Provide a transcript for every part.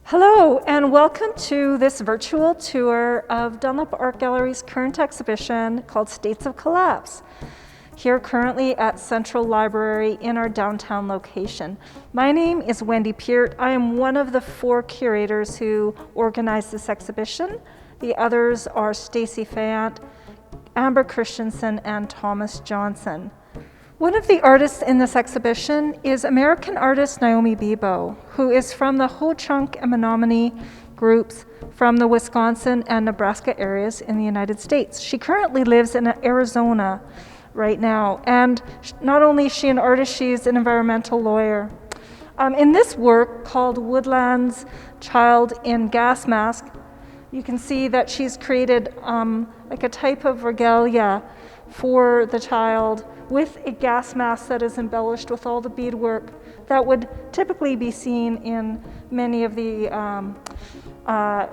Hello, and welcome to this virtual tour of Dunlop Art Gallery's current exhibition called States of Collapse, here currently at Central Library in our downtown location. My name is Wendy Peart. I am one of the 4 curators who organized this exhibition. The others are Stacey Fayant, Amber Christensen, and Tomas Jonsson. One of the artists in this exhibition is American artist Naomi Bebo, who is from the Ho-Chunk and Menominee groups from the Wisconsin and Nebraska areas in the United States. She currently lives in Arizona right now, and not only is she an artist, she's an environmental lawyer. In this work called Woodland's Child in Gas Mask, you can see that she's created like a type of regalia for the child with a gas mask that is embellished with all the beadwork that would typically be seen in many of the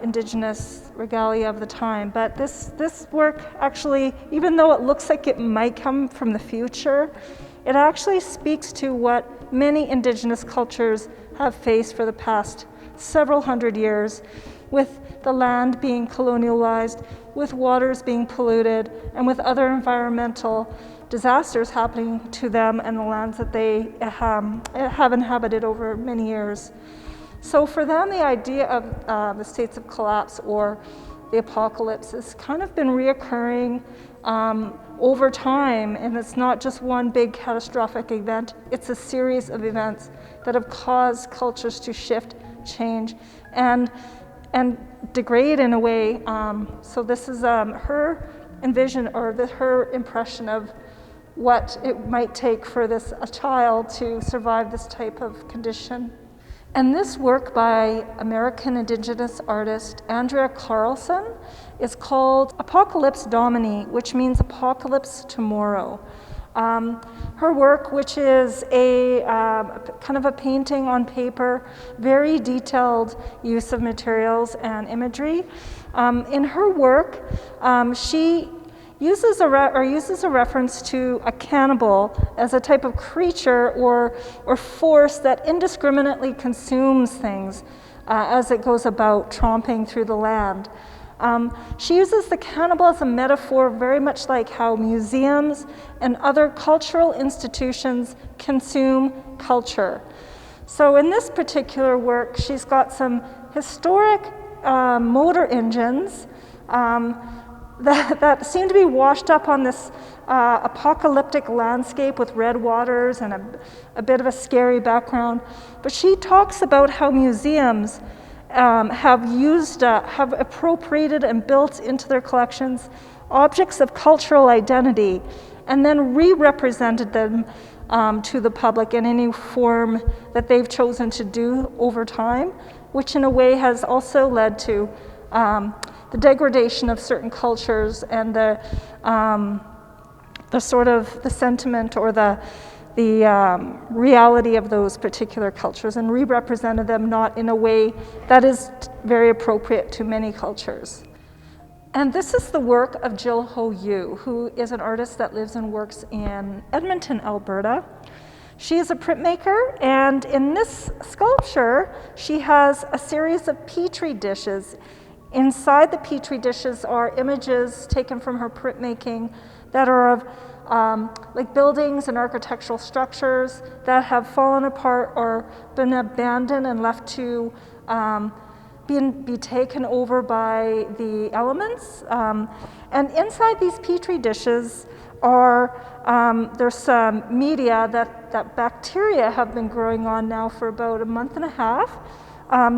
indigenous regalia of the time. But this work actually, even though it looks like it might come from the future, it actually speaks to what many indigenous cultures have faced for the past several hundred years, with the land being colonialized, with waters being polluted, and with other environmental disasters happening to them and the lands that they have inhabited over many years. So for them, the idea of the states of collapse or the apocalypse has kind of been reoccurring over time, and it's not just one big catastrophic event, it's a series of events that have caused cultures to shift, change, and degrade in a way. So this is her envision, or her impression of what it might take for a child to survive this type of condition. And this work by American Indigenous artist Andrea Carlson is called Apocalypse Domini, which means apocalypse tomorrow. Her work, which is a kind of a painting on paper, very detailed use of materials and imagery. In her work, she uses a reference to a cannibal as a type of creature or force that indiscriminately consumes things as it goes about tromping through the land. She uses the cannibal as a metaphor, very much like how museums and other cultural institutions consume culture. So in this particular work, she's got some historic motor engines that seem to be washed up on this apocalyptic landscape with red waters and a bit of a scary background. But she talks about how museums have appropriated and built into their collections objects of cultural identity and then re-represented them to the public in any form that they've chosen to do over time, which in a way has also led to the degradation of certain cultures and the sort of the sentiment or the reality of those particular cultures, and re-represented them not in a way that is very appropriate to many cultures. And this is the work of Jill Ho Yu, who is an artist that lives and works in Edmonton, Alberta. She is a printmaker, and in this sculpture, she has a series of petri dishes. Inside the petri dishes are images taken from her printmaking that are of like buildings and architectural structures that have fallen apart or been abandoned and left to be taken over by the elements. And inside these petri dishes there's some media that bacteria have been growing on now for about a month and a half.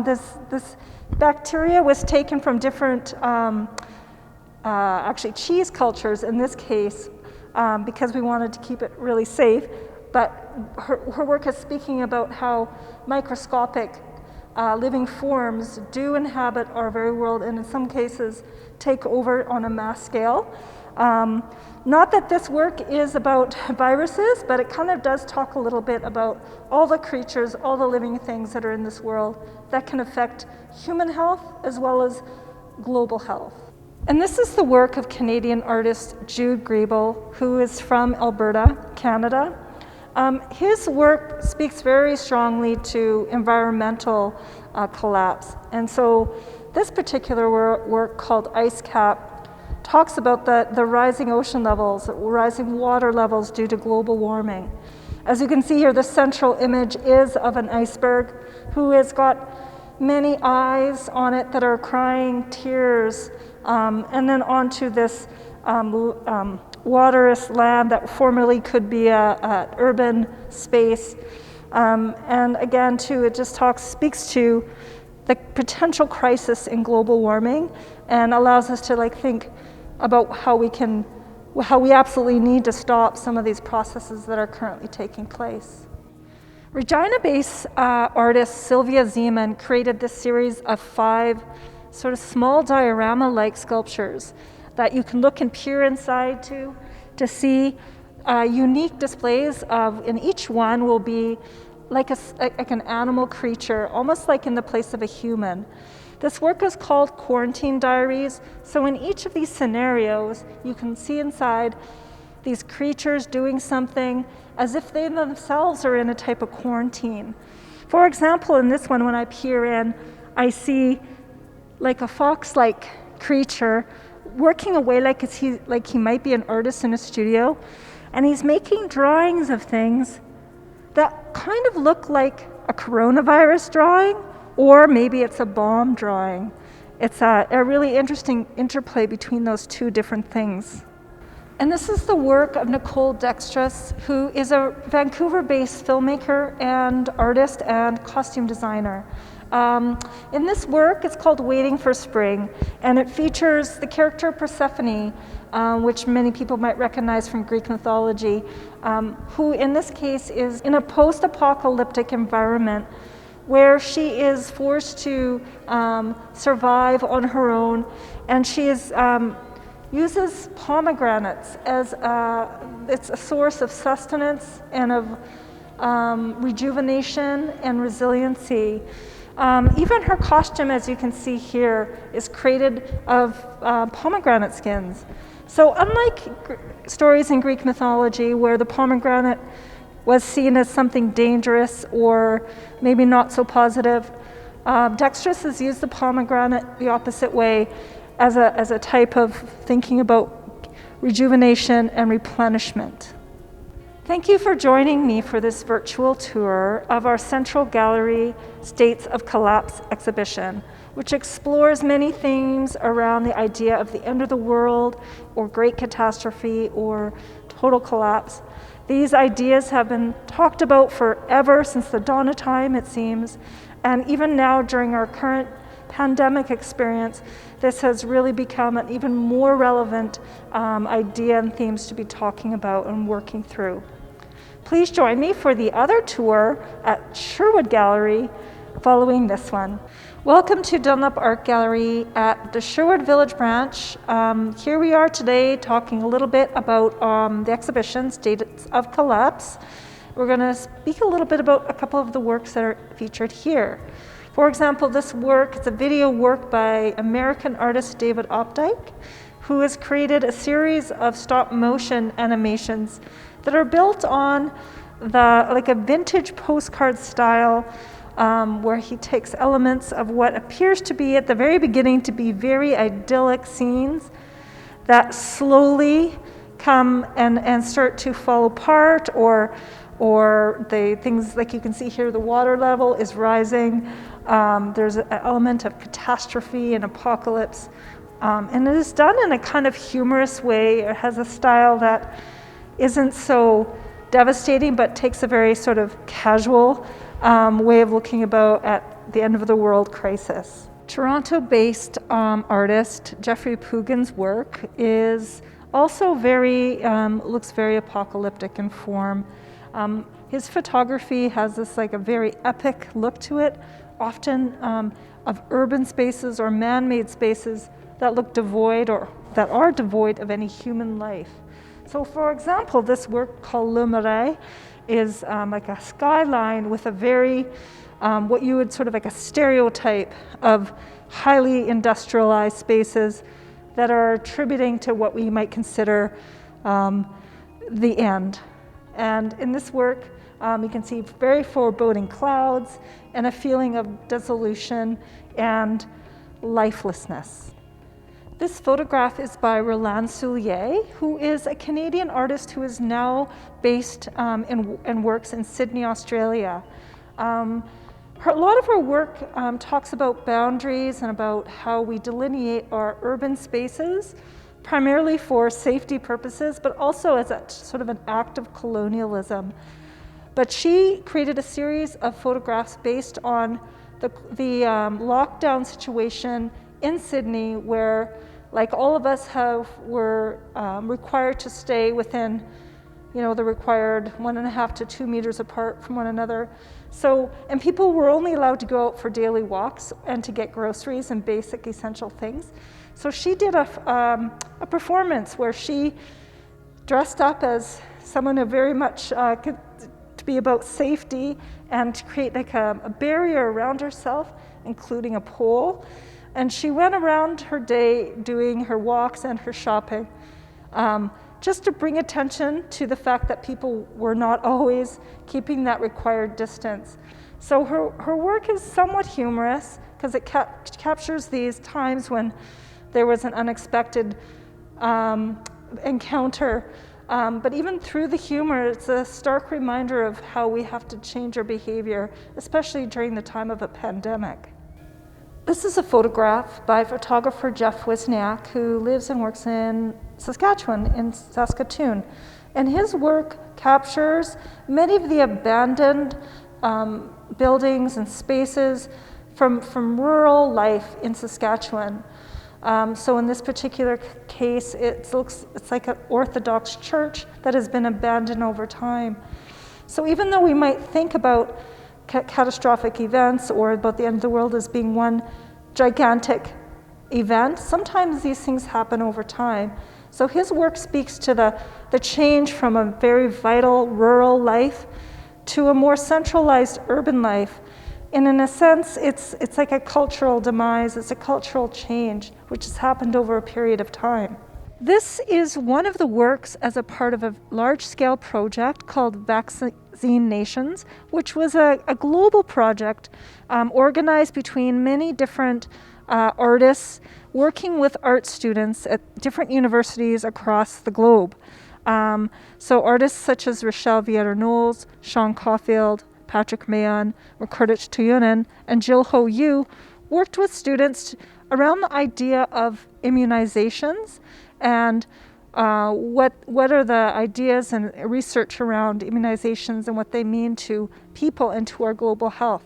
This bacteria was taken from different, actually cheese cultures in this case, because we wanted to keep it really safe. But her work is speaking about how microscopic living forms do inhabit our very world, and in some cases take over on a mass scale. Not that this work is about viruses, but it kind of does talk a little bit about all the creatures, all the living things that are in this world that can affect human health as well as global health. And this is the work of Canadian artist Jude Griebel, who is from Alberta, Canada. His work speaks very strongly to environmental collapse. And so this particular work called Ice Cap talks about the rising ocean levels, rising water levels due to global warming. As you can see here, the central image is of an iceberg who has got many eyes on it that are crying tears, and then onto this waterous land that formerly could be a urban space. And again, too, it just speaks to the potential crisis in global warming and allows us to think about how we absolutely need to stop some of these processes that are currently taking place. Regina-based artist Sylvia Zeeman created this series of 5 sort of small diorama-like sculptures that you can look and peer inside to see unique displays of, and each one will be like an animal creature, almost like in the place of a human. This work is called Quarantine Diaries. So in each of these scenarios, you can see inside these creatures doing something as if they themselves are in a type of quarantine. For example, in this one, when I peer in, I see like a fox-like creature working away like he might be an artist in a studio, and he's making drawings of things that kind of look like a coronavirus drawing, or maybe it's a bomb drawing. It's a really interesting interplay between those two different things. And this is the work of Nicole Dextras, who is a Vancouver-based filmmaker and artist and costume designer. In this work, it's called Waiting for Spring, and it features the character Persephone, which many people might recognize from Greek mythology, who in this case is in a post-apocalyptic environment where she is forced to survive on her own, and she uses pomegranates as it's a source of sustenance and of rejuvenation and resiliency. Even her costume, as you can see here, is created of pomegranate skins. So unlike stories in Greek mythology where the pomegranate was seen as something dangerous or maybe not so positive, Dextras has used the pomegranate the opposite way as a type of thinking about rejuvenation and replenishment. Thank you for joining me for this virtual tour of our Central Gallery States of Collapse exhibition, which explores many themes around the idea of the end of the world or great catastrophe or total collapse. These ideas have been talked about forever, since the dawn of time, it seems, and even now during our current pandemic experience, this has really become an even more relevant idea and themes to be talking about and working through. Please join me for the other tour at Sherwood Gallery following this one. Welcome to Dunlop Art Gallery at the Sherwood Village branch. Here we are today talking a little bit about the exhibition, States of Collapse. We're going to speak a little bit about a couple of the works that are featured here. For example, this work, it's a video work by American artist David Opdyke, who has created a series of stop motion animations that are built on like a vintage postcard style, where he takes elements of what appears to be at the very beginning to be very idyllic scenes that slowly come and start to fall apart, or the things like you can see here, the water level is rising. There's an element of catastrophe and apocalypse. And it is done in a kind of humorous way. It has a style that isn't so devastating, but takes a very sort of casual way of looking about at the end of the world crisis. Toronto-based artist Geoffrey Pugen's work is also looks very apocalyptic in form. His photography has this like a very epic look to it, often of urban spaces or man-made spaces that look devoid or that are devoid of any human life. So for example, this work called Le Marais is like a skyline with a very, what you would sort of like a stereotype of highly industrialized spaces that are attributing to what we might consider the end. And in this work, You can see very foreboding clouds and a feeling of dissolution and lifelessness. This photograph is by Lorraine Soulier, who is a Canadian artist who is now based and works in Sydney, Australia. A lot of her work talks about boundaries and about how we delineate our urban spaces, primarily for safety purposes, but also as a sort of an act of colonialism. But she created a series of photographs based on the lockdown situation in Sydney, where, like all of us were required to stay within, the required 1.5 to 2 meters apart from one another. So, and people were only allowed to go out for daily walks and to get groceries and basic essential things. So she did a performance where she dressed up as someone who very much to be about safety and to create like a barrier around herself, including a pole. And she went around her day doing her walks and her shopping, just to bring attention to the fact that people were not always keeping that required distance. So her work is somewhat humorous because it captures these times when there was an unexpected encounter. But even through the humor, it's a stark reminder of how we have to change our behavior, especially during the time of a pandemic. This is a photograph by photographer Geoffrey, who lives and works in Saskatchewan, in Saskatoon. And his work captures many of the abandoned buildings and spaces from rural life in Saskatchewan. So in this particular case, it's like an Orthodox church that has been abandoned over time. So even though we might think about catastrophic events or about the end of the world as being one gigantic event, sometimes these things happen over time. So his work speaks to the change from a very vital rural life to a more centralized urban life. And in a sense, it's like a cultural demise, it's a cultural change, which has happened over a period of time. This is one of the works as a part of a large-scale project called Vaccine Nations, which was a global project organized between many different artists working with art students at different universities across the globe. So artists such as Rachelle Viader Knowles, Sean Caulfield, Patrick Mayon, Mkrtich Tonoyan, and Jill Ho Yu worked with students around the idea of immunizations and what are the ideas and research around immunizations and what they mean to people and to our global health.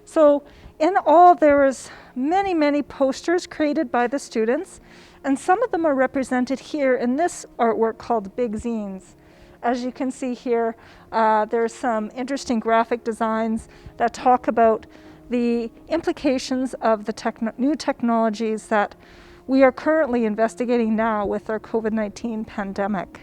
So in all, there was many posters created by the students, and some of them are represented here in this artwork called Big Zines. As you can see here, there's some interesting graphic designs that talk about the implications of the new technologies that we are currently investigating now with our COVID-19 pandemic.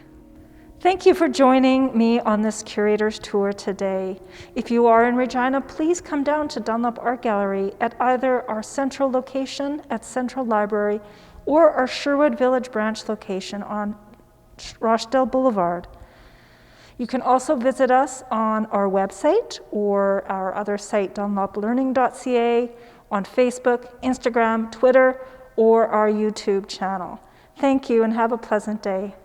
Thank you for joining me on this curator's tour today. If you are in Regina, please come down to Dunlop Art Gallery at either our central location at Central Library or our Sherwood Village branch location on Rochdale Boulevard. You can also visit us on our website or our other site, dunloplearning.ca, on Facebook, Instagram, Twitter, or our YouTube channel. Thank you and have a pleasant day.